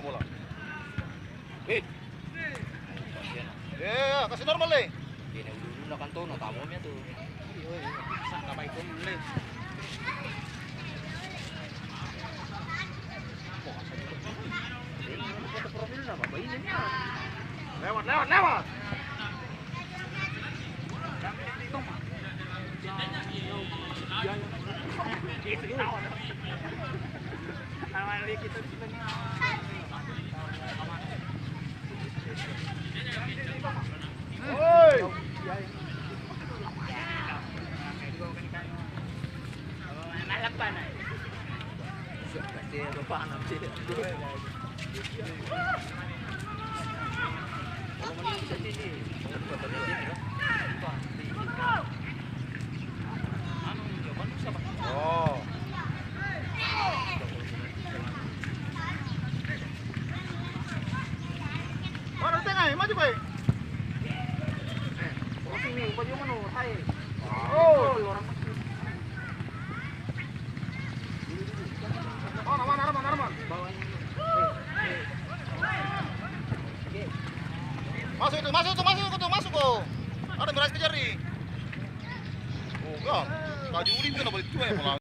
sama bola. Ya, kasih normal deh. Ini udah kan tuh, tamunya tuh. Saka baik pun boleh. Foto profil apa? Bayinya. Lewat. Oi. Oh. Mana tengah? Maju baik. Sini, baju mana? Hai. Oh. Orang Oh, Arman. Masuk kok. Ada beras kejar nih. Oh, enggak. Kaju ulim kan boleh cuy malah.